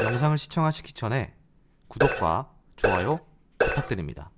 영상을 시청하시기 전에 구독과 좋아요 부탁드립니다.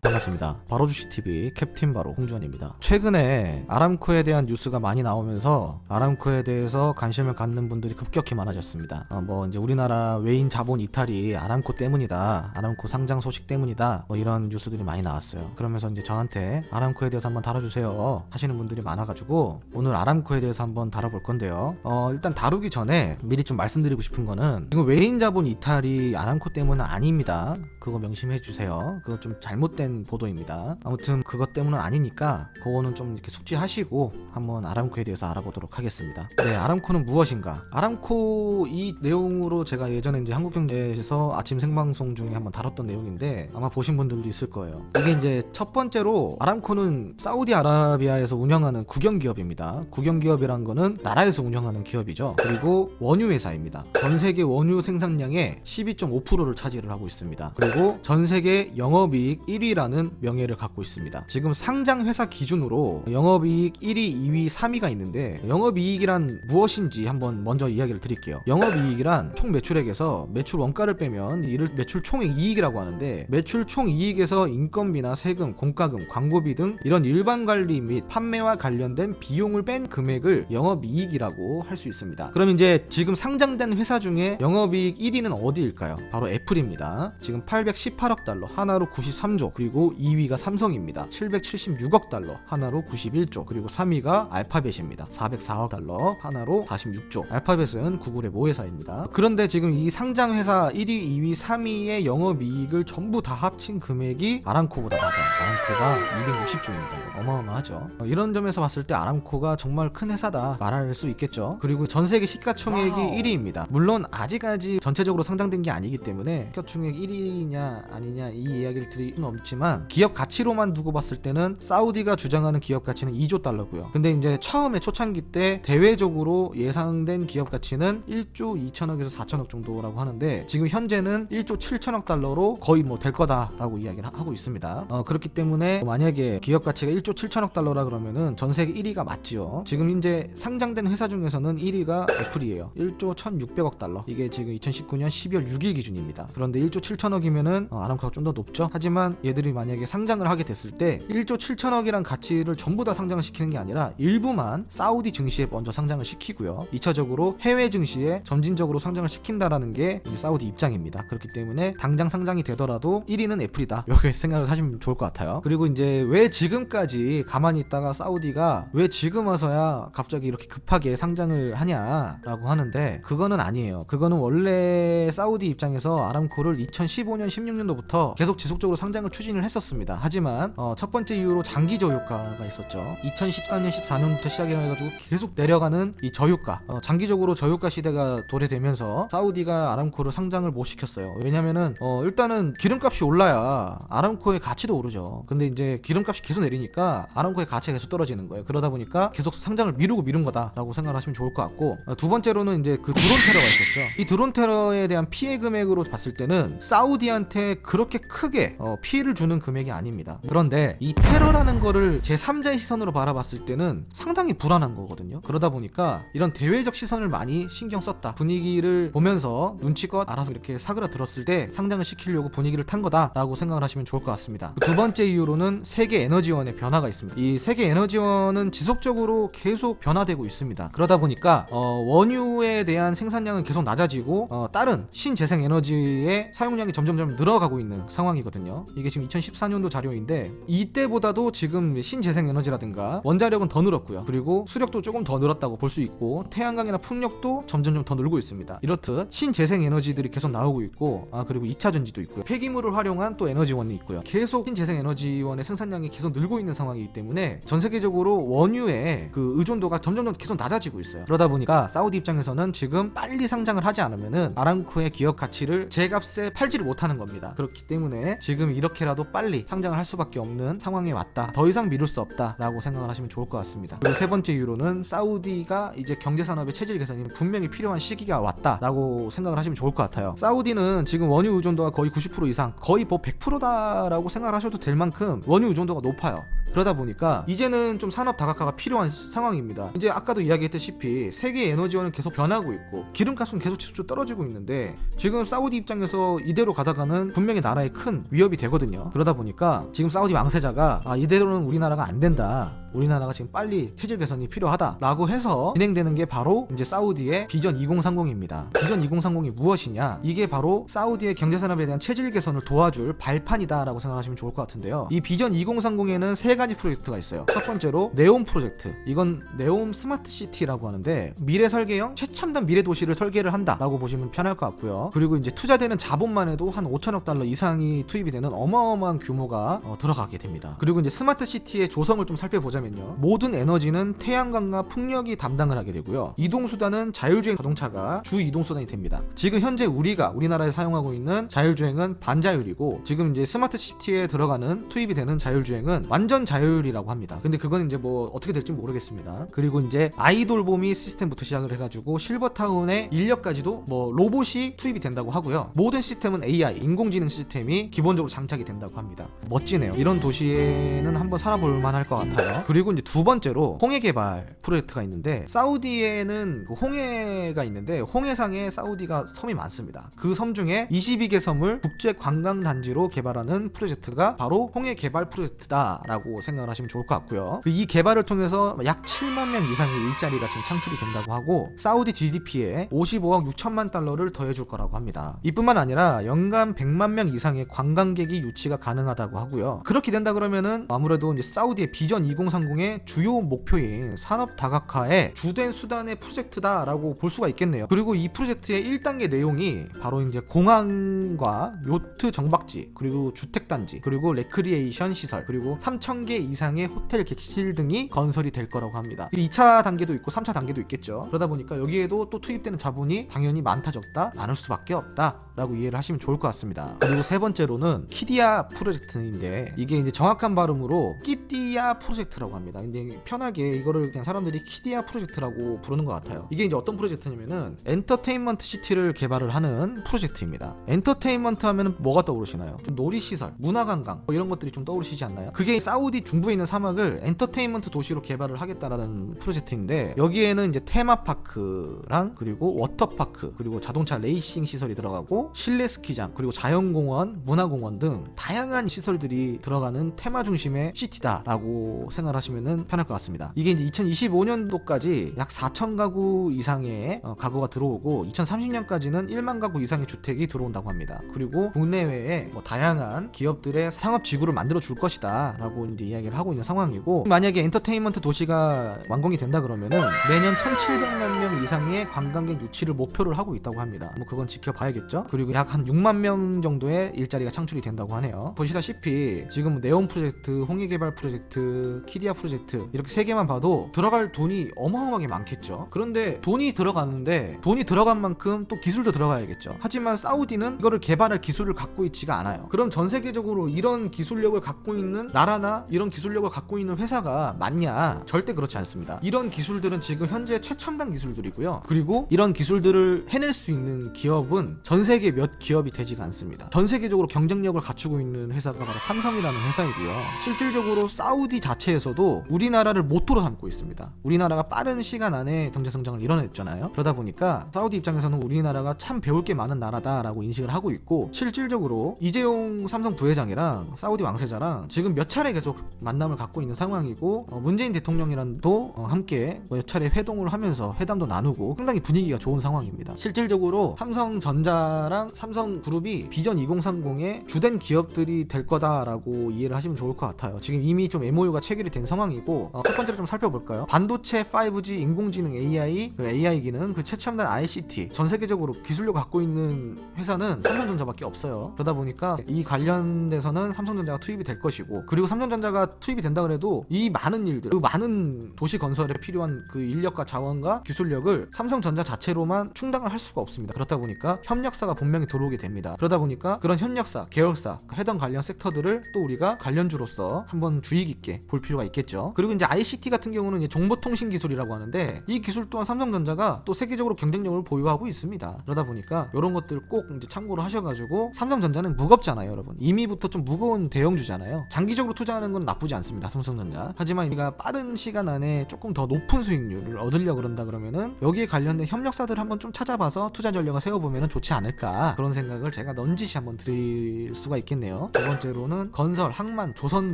반갑습니다. 바로주식TV 캡틴 바로 홍주환입니다. 최근에 아람코에 대한 뉴스가 많이 나오면서 아람코에 대해서 관심을 갖는 분들이 급격히 많아졌습니다. 이제 우리나라 외인 자본 이탈이 아람코 때문이다, 아람코 상장 소식 때문이다, 이런 뉴스들이 많이 나왔어요. 그러면서 이제 저한테 아람코에 대해서 한번 다뤄주세요 하시는 분들이 많아가지고 오늘 아람코에 대해서 한번 다뤄볼 건데요. 일단 다루기 전에 미리 좀 말씀드리고 싶은 거는, 이거 외인 자본 이탈이 아람코 때문은 아닙니다. 그거 명심해 주세요. 그거 좀 잘못된 보도입니다. 아무튼 그것 때문은 아니니까 그거는 좀 이렇게 숙지하시고 한번 아람코에 대해서 알아보도록 하겠습니다. 네, 아람코는 무엇인가? 아람코 이 내용으로 제가 예전에 이제 한국경제에서 아침 생방송 중에 한번 다뤘던 내용인데 아마 보신 분들도 있을 거예요. 이게 이제 첫 번째로 아람코는 사우디아라비아에서 운영하는 국영기업입니다. 국영기업이란 거는 나라에서 운영하는 기업이죠. 그리고 원유회사입니다. 전 세계 원유 생산량의 12.5%를 차지를 하고 있습니다. 그리고 전 세계 영업이익 1위라는 명예를 갖고 있습니다. 지금 상장 회사 기준으로 영업이익 1위, 2위, 3위가 있는데, 영업이익이란 무엇인지 한번 먼저 이야기를 드릴게요. 영업이익이란 총 매출액에서 매출 원가를 빼면 이를 매출 총액 이익이라고 하는데, 매출 총 이익에서 인건비나 세금, 공과금, 광고비 등 이런 일반 관리 및 판매와 관련된 비용을 뺀 금액을 영업이익이라고 할 수 있습니다. 그럼 이제 지금 상장된 회사 중에 영업이익 1위는 어디일까요? 바로 애플입니다. 지금 818억 달러, 하나로 93조. 그리고 2위가 삼성입니다. 776억 달러, 하나로 91조. 그리고 3위가 알파벳입니다. 404억 달러, 하나로 46조. 알파벳은 구글의 모회사입니다. 그런데 지금 이 상장 회사 1위, 2위, 3위의 영업이익을 전부 다 합친 금액이 아람코보다 낮아요. 아람코가 260조입니다. 어마어마하죠. 이런 점에서 봤을 때 아람코가 정말 큰 회사다 말할 수 있겠죠. 그리고 전 세계 시가총액이 1위입니다. 물론 아직까지 전체적으로 상장된 게 아니기 때문에 시가총액 1위냐 아니냐 이 이야기를 드릴 수는 없지만, 기업 가치로만 두고 봤을 때는 사우디가 주장하는 기업 가치는 2조 달러고요. 근데 이제 처음에 초창기 때 대외적으로 예상된 기업 가치는 1조 2천억에서 4천억 정도라고 하는데, 지금 현재는 1조 7천억 달러로 거의 될 거다라고 이야기를 하고 있습니다. 그렇기 때문에 만약에 기업 가치가 1조 7천억 달러라 그러면은 전 세계 1위가 맞지요. 지금 이제 상장된 회사 중에서는 1위가 애플이에요. 1조 1,600억 달러. 이게 지금 2019년 12월 6일 기준입니다. 그런데 1조 7천억이면은 아람코가 좀 더 높죠. 하지만 얘들이 만약에 상장을 하게 됐을 때 1조 7천억이란 가치를 전부 다 상장을 시키는 게 아니라 일부만 사우디 증시에 먼저 상장을 시키고요. 2차적으로 해외 증시에 점진적으로 상장을 시킨다라는 게 사우디 입장입니다. 그렇기 때문에 당장 상장이 되더라도 1위는 애플이다, 이렇게 생각을 하시면 좋을 것 같아요. 그리고 이제 왜 지금까지 가만히 있다가 사우디가 왜 지금 와서야 갑자기 이렇게 급하게 상장을 하냐라고 하는데, 그거는 아니에요. 그거는 원래 사우디 입장에서 아람코를 2015년 16년도부터 계속 지속적으로 상장을 추진을 했었습니다. 하지만 첫 번째 이유로 장기 저유가가 있었죠. 2013년 14년부터 시작해가지고 계속 내려가는 이 저유가, 장기적으로 저유가 시대가 도래되면서 사우디가 아람코를 상장을 못 시켰어요. 왜냐면은 일단은 기름값이 올라야 아람코의 가치도 오르죠. 근데 이제 기름값이 계속 내리니까 아람코의 가치가 계속 떨어지는 거예요. 그러다 보니까 계속 상장을 미룬 거다라고 생각을 하시면 좋을 것 같고, 두 번째로는 이제 그 드론 테러가 있었죠. 이 드론 테러에 대한 피해 금액으로 봤을 때는 사우디한테 그렇게 크게 피해를 주는 금액이 아닙니다. 그런데 이 테러라는 거를 제3자의 시선으로 바라봤을 때는 상당히 불안한 거거든요. 그러다 보니까 이런 대외적 시선을 많이 신경 썼다, 분위기를 보면서 눈치껏 알아서 이렇게 사그라들었을 때 상장을 시키려고 분위기를 탄 거다라고 생각을 하시면 좋을 것 같습니다. 두 번째 이유로는 세계 에너지원의 변화가 있습니다. 이 세계 에너지원은 지속적으로 계속 변화되고 있습니다. 그러다 보니까 원유에 대한 생산량은 계속 낮아지고 다른 신재생 에너지의 사용량이 점점 늘어가고 있는 상황이거든요. 이게 지금 2014년도 자료인데, 이때보다도 지금 신재생 에너지라든가 원자력은 더 늘었고요. 그리고 수력도 조금 더 늘었다고 볼 수 있고, 태양광이나 풍력도 점점 더 늘고 있습니다. 이렇듯 신재생 에너지들이 계속 나오고 있고, 그리고 2차 전지도 있고요. 폐기물을 활용한 또 에너지원이 있고요. 계속 신재생 에너지원의 생산량이 계속 늘고 있는 상황이기 때문에 전 세계적으로 원유의 그 의존도가 점점 계속 낮아지고 있어요. 그러다 보니까 사우디 입장에서는 지금 빨리 상장을 하지 않으면은 아람코의 기업 가치를 제값에 팔지를 못하는 겁니다. 그렇기 때문에 지금 이렇게라도 빨리 상장을 할 수밖에 없는 상황에 왔다. 더 이상 미룰 수 없다라고 생각을 하시면 좋을 것 같습니다. 그리고 세 번째 이유로는 사우디가 이제 경제산업의 체질 개선이 분명히 필요한 시기가 왔다라고 생각을 하시면 좋을 것 같아요. 사우디는 지금 원유 의존도가 거의 90% 이상, 거의 뭐 100%다라고 생각을 하셔도 될 만큼 원유 의존도가 높아요. 그러다 보니까 이제는 좀 산업 다각화가 필요한 상황입니다. 이제 아까도 이야기했다시피 세계 에너지원은 계속 변하고 있고 기름값은 계속 지수적으로 떨어지고 있는데 지금 사우디 입장에서 이대로 가다가는 분명히 나라에 큰 위협이 되거든요. 그러다 보니까 지금 사우디 왕세자가 이대로는 우리나라가 안 된다, 우리나라가 지금 빨리 체질 개선이 필요하다라고 해서 진행되는 게 바로 이제 사우디의 비전 2030입니다. 비전 2030이 무엇이냐? 이게 바로 사우디의 경제산업에 대한 체질 개선을 도와줄 발판이다라고 생각하시면 좋을 것 같은데요. 이 비전 2030에는 세 가지 프로젝트가 있어요. 첫 번째로 네옴 프로젝트. 이건 네옴 스마트 시티라고 하는데 미래 설계형 최첨단 미래 도시를 설계를 한다라고 보시면 편할 것 같고요. 그리고 이제 투자되는 자본만 해도 한 5천억 달러 이상이 투입이 되는 어마어마한 규모가 들어가게 됩니다. 그리고 이제 스마트 시티의 조성을 좀 살펴보자면요. 모든 에너지는 태양광과 풍력이 담당을 하게 되고요. 이동수단은 자율주행 자동차가 주 이동수단이 됩니다. 지금 현재 우리나라에 사용하고 있는 자율주행은 반자율이고 지금 이제 스마트 시티에 들어가는 투입이 되는 자율주행은 완전 자율이라고 합니다. 근데 그건 이제 뭐 어떻게 될지 모르겠습니다. 그리고 이제 아이돌보미 시스템부터 시작을 해가지고 실버타운의 인력까지도 뭐 로봇이 투입이 된다고 하고요. 모든 시스템은 AI, 인공지능 시스템이 기본적으로 장착이 된다고 합니다. 멋지네요. 이런 도시에는 한번 살아볼 만할 것 같아요. 그리고 이제 두 번째로 홍해 개발 프로젝트가 있는데 사우디에는 홍해가 있는데 홍해상에 사우디가 섬이 많습니다. 그 섬 중에 22개 섬을 국제 관광 단지로 개발하는 프로젝트가 바로 홍해 개발 프로젝트다라고 생각을 하시면 좋을 것 같고요. 이 개발을 통해서 약 7만 명 이상의 일자리가 지금 창출이 된다고 하고 사우디 GDP에 55억 6천만 달러를 더해줄 거라고 합니다. 이뿐만 아니라 연간 100만 명 이상의 관광객이 유치가 가능하다고 하고요. 그렇게 된다 그러면은 아무래도 이제 사우디의 비전 2030의 주요 목표인 산업 다각화의 주된 수단의 프로젝트다라고 볼 수가 있겠네요. 그리고 이 프로젝트의 1단계 내용이 바로 이제 공항과 요트 정박지, 그리고 주택단지, 그리고 레크리에이션 시설, 그리고 3,000개 이상의 호텔 객실 등이 건설이 될 거라고 합니다. 2차 단계도 있고 3차 단계도 있겠죠. 그러다 보니까 여기에도 또 투입되는 자본이 당연히 많다 적다 많을 수밖에 없다 라고 이해를 하시면 좋을 것 같습니다. 그리고 세 번째로는 키디아 프로젝트인데 이게 이제 정확한 발음으로 끼띠아 프로젝트라고 합니다. 근데 편하게 이거를 그냥 사람들이 키디아 프로젝트라고 부르는 것 같아요. 이게 이제 어떤 프로젝트냐면은 엔터테인먼트 시티를 개발을 하는 프로젝트입니다. 엔터테인먼트 하면은 뭐가 떠오르시나요? 좀 놀이시설, 문화관광 이런 것들이 좀 떠오르시지 않나요? 그게 사우디 중부에 있는 사막을 엔터테인먼트 도시로 개발을 하겠다라는 프로젝트인데 여기에는 이제 테마파크랑 그리고 워터파크, 그리고 자동차 레이싱 시설이 들어가고 실내 스키장, 그리고 자연공원, 문화공원 등 다양한 시설들이 들어가는 테마 중심의 시티다라고 생각하시면 편할 것 같습니다. 이게 이제 2025년도까지 약 4천 가구 이상의 가구가 들어오고 2030년까지는 1만 가구 이상의 주택이 들어온다고 합니다. 그리고 국내외에 뭐 다양한 기업들의 상업 지구를 만들어 줄 것이다 라고 이제 이야기를 하고 있는 상황이고, 만약에 엔터테인먼트 도시가 완공이 된다 그러면은 매년 1,700만 명 이상의 관광객 유치를 목표를 하고 있다고 합니다. 뭐 그건 지켜봐야겠죠. 그리고 약 한 6만 명 정도의 일자리가 창출이 된다고 하네요. 보시다시피 지금 네온 프로젝트, 홍해 개발 프로젝트, 키디아 프로젝트 이렇게 세 개만 봐도 들어갈 돈이 어마어마하게 많겠죠. 그런데 돈이 들어가는데 돈이 들어간 만큼 또 기술도 들어가야겠죠. 하지만 사우디는 이거를 개발할 기술을 갖고 있지가 않아요. 그럼 전 세계적으로 이런 기술력을 갖고 있는 나라나 이런 기술력을 갖고 있는 회사가 많냐? 절대 그렇지 않습니다. 이런 기술들은 지금 현재 최첨단 기술들이고요. 그리고 이런 기술들을 해낼 수 있는 기업은 전 세계 몇 기업이 되지가 않습니다. 전 세계적으로 경쟁력을 갖추고 있는 회사가 바로 삼성이라는 회사이고요. 실질적으로 사우디 자체에서도 우리나라를 모토로 삼고 있습니다. 우리나라가 빠른 시간 안에 경제 성장을 이뤄냈잖아요. 그러다 보니까 사우디 입장에서는 우리나라가 참 배울 게 많은 나라다라고 인식을 하고 있고, 실질적으로 이재용 삼성 부회장이랑 사우디 왕세자랑 지금 몇 차례 계속 만남을 갖고 있는 상황이고, 문재인 대통령이랑도 함께 몇 차례 회동을 하면서 회담도 나누고 상당히 분위기가 좋은 상황입니다. 실질적으로 삼성전자랑 삼성그룹이 비전 2030의 주된 기업들이 될 거다라고 이해를 하시면 좋을 것 같아요. 지금 이미 좀 MOU가 체결이 된 된 상황이고 첫 번째로 좀 살펴볼까요? 반도체, 5G, 인공지능, AI, AI 기능, 그 최첨단 ICT 전 세계적으로 기술력 갖고 있는 회사는 삼성전자밖에 없어요. 그러다 보니까 이 관련돼서는 삼성전자가 투입이 될 것이고, 그리고 삼성전자가 투입이 된다 그래도 이 많은 일들, 그 많은 도시 건설에 필요한 그 인력과 자원과 기술력을 삼성전자 자체로만 충당을 할 수가 없습니다. 그렇다 보니까 협력사가 분명히 들어오게 됩니다. 그러다 보니까 그런 협력사, 계열사, 해당 관련 섹터들을 또 우리가 관련주로서 한번 주의 깊게 볼 필요가 있겠죠. 그리고 이제 ICT 같은 경우는 이제 정보통신 기술이라고 하는데, 이 기술 또한 삼성전자가 또 세계적으로 경쟁력을 보유하고 있습니다. 그러다 보니까 이런 것들 꼭 이제 참고를 하셔가지고, 삼성전자는 무겁잖아요, 여러분. 이미부터 좀 무거운 대형주잖아요. 장기적으로 투자하는 건 나쁘지 않습니다, 삼성전자. 하지만 우리가 빠른 시간 안에 조금 더 높은 수익률을 얻으려고 그런다 그러면은 여기에 관련된 협력사들 한번 좀 찾아봐서 투자 전략을 세워보면 좋지 않을까, 그런 생각을 제가 넌지시 한번 드릴 수가 있겠네요. 두 번째로는 건설, 항만, 조선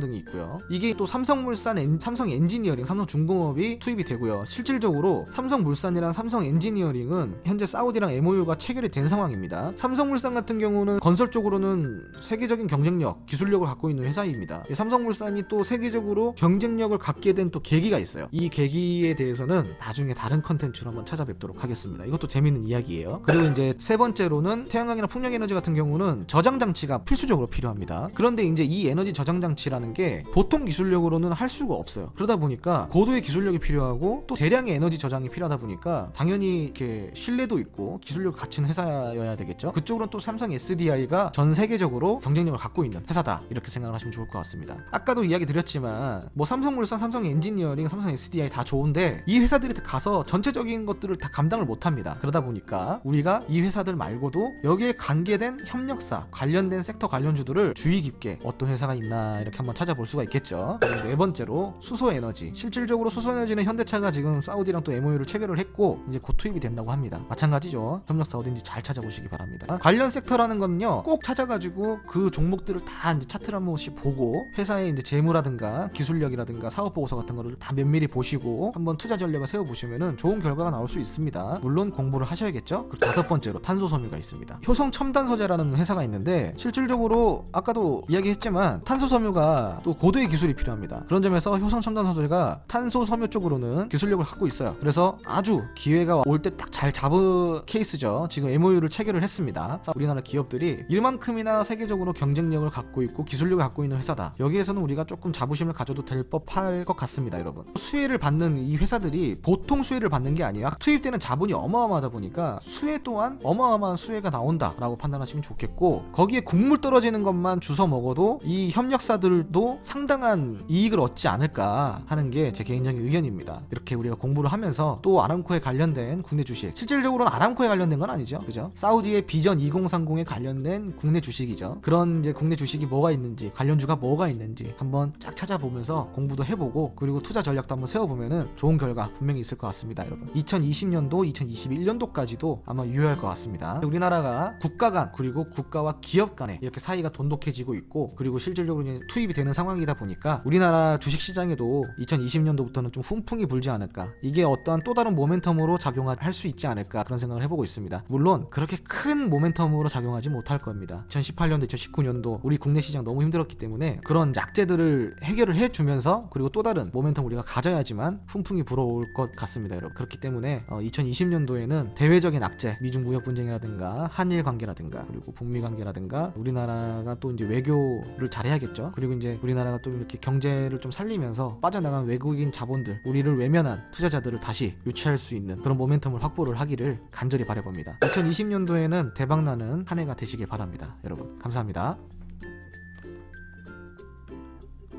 등이 있고요. 이게 또 삼성물산, 삼성 엔지니어링, 삼성중공업이 투입이 되고요. 실질적으로 삼성물산이랑 삼성 엔지니어링은 현재 사우디랑 MOU가 체결이 된 상황입니다. 삼성물산 같은 경우는 건설 쪽으로는 세계적인 경쟁력, 기술력을 갖고 있는 회사입니다. 삼성물산이 또 세계적으로 경쟁력을 갖게 된 또 계기가 있어요. 이 계기에 대해서는 나중에 다른 컨텐츠로 한번 찾아뵙도록 하겠습니다. 이것도 재밌는 이야기예요. 그리고 이제 세 번째로는 태양광이나 풍력에너지 같은 경우는 저장장치가 필수적으로 필요합니다. 그런데 이제 이 에너지 저장장치라는 게 보통 기술력으로는 할 수가 없어요. 그러다 보니까 고도의 기술력이 필요하고 또 대량의 에너지 저장이 필요하다 보니까 당연히 이렇게 신뢰도 있고 기술력을 갖춘 회사여야 되겠죠. 그쪽으로는 또 삼성 SDI가 전 세계적으로 경쟁력을 갖고 있는 회사다, 이렇게 생각을 하시면 좋을 것 같습니다. 아까도 이야기 드렸지만 뭐 삼성물산, 삼성 엔지니어링, 삼성 SDI 다 좋은데 이 회사들이 가서 전체적인 것들을 다 감당을 못합니다. 그러다 보니까 우리가 이 회사들 말고도 여기에 관계된 협력사, 관련된 섹터 관련주들을 주의 깊게 어떤 회사가 있나 이렇게 한번 찾아볼 수가 있겠죠. 그리고 네 번째로 수소에너지. 실질적으로 수소에너지는 현대차가 지금 사우디랑 또 MOU를 체결을 했고 이제 곧 투입이 된다고 합니다. 마찬가지죠. 협력사 어딘지 잘 찾아보시기 바랍니다. 관련 섹터라는 거는요, 꼭 찾아가지고 그 종목들을 다 이제 차트를 한 번씩 보고 회사의 이제 재무라든가 기술력이라든가 사업 보고서 같은 거를 다 면밀히 보시고 한번 투자 전략을 세워보시면은 좋은 결과가 나올 수 있습니다. 물론 공부를 하셔야겠죠. 그리고 다섯 번째로 탄소섬유가 있습니다. 효성첨단소재라는 회사가 있는데 실질적으로 아까도 이야기했지만 탄소섬유가 또 고도의 기술이 필요합니다. 그런 점에서 효성첨단소재가 탄소섬유 쪽으로는 기술력을 갖고 있어요. 그래서 아주 기회가 올 때 딱 잘 잡은 케이스죠. 지금 MOU를 체결을 했습니다. 우리나라 기업들이 이만큼이나 세계적으로 경쟁력을 갖고 있고 기술력을 갖고 있는 회사다. 여기에서는 우리가 조금 자부심을 가져도 될 법할 것 같습니다, 여러분. 수혜를 받는 이 회사들이 보통 수혜를 받는 게 아니야. 투입되는 자본이 어마어마하다 보니까 수혜 또한 어마어마한 수혜가 나온다라고 판단하시면 좋겠고, 거기에 국물 떨어지는 것만 주워 먹어도 이 협력사들도 상당한 이익을 얻지 않을까 하는 게 제 개인적인 의견입니다. 이렇게 우리가 공부를 하면서 또 아람코에 관련된 국내 주식, 실질적으로는 아람코에 관련된 건 아니죠, 그죠? 사우디의 비전 2030에 관련된 국내 주식이죠. 그런 이제 국내 주식이 뭐가 있는지, 관련주가 뭐가 있는지 한번 쫙 찾아보면서 공부도 해보고, 그리고 투자 전략도 한번 세워보면은 좋은 결과 분명히 있을 것 같습니다, 여러분. 2020년도, 2021년도까지도 아마 유효할 것 같습니다. 우리나라가 국가 간, 그리고 국가와 기업 간에 이렇게 사이가 돈독해지고 있고, 그리고 실질적으로 이제 투입이 되는 상황이다 보니까 우리나라 주식시장에도 2020년도부터는 좀 훈풍이 불지 않을까, 이게 어떠한 또 다른 모멘텀으로 작용할 수 있지 않을까, 그런 생각을 해보고 있습니다. 물론 그렇게 큰 모멘텀으로 작용하지 못할 겁니다. 2018년도, 2019년도 우리 국내 시장 너무 힘들었기 때문에 그런 약재들을 해결을 해주면서, 그리고 또 다른 모멘텀 우리가 가져야지만 훈풍이 불어올 것 같습니다, 여러분. 그렇기 때문에 2020년도에는 대외적인 악재, 미중 무역 분쟁이라든가 한일 관계라든가 그리고 북미 관계라든가 우리나라가 또 이제 외교를 잘해야겠죠. 그리고 이제 우리나라가 또 이렇게 경제를 좀 살리면서 빠져나간 외국인 자본들, 우리를 외면한 투자자들을 다시 유치할 수 있는 그런 모멘텀을 확보를 하기를 간절히 바라봅니다. 2020년도에는 대박나는 한 해가 되시길 바랍니다, 여러분. 감사합니다.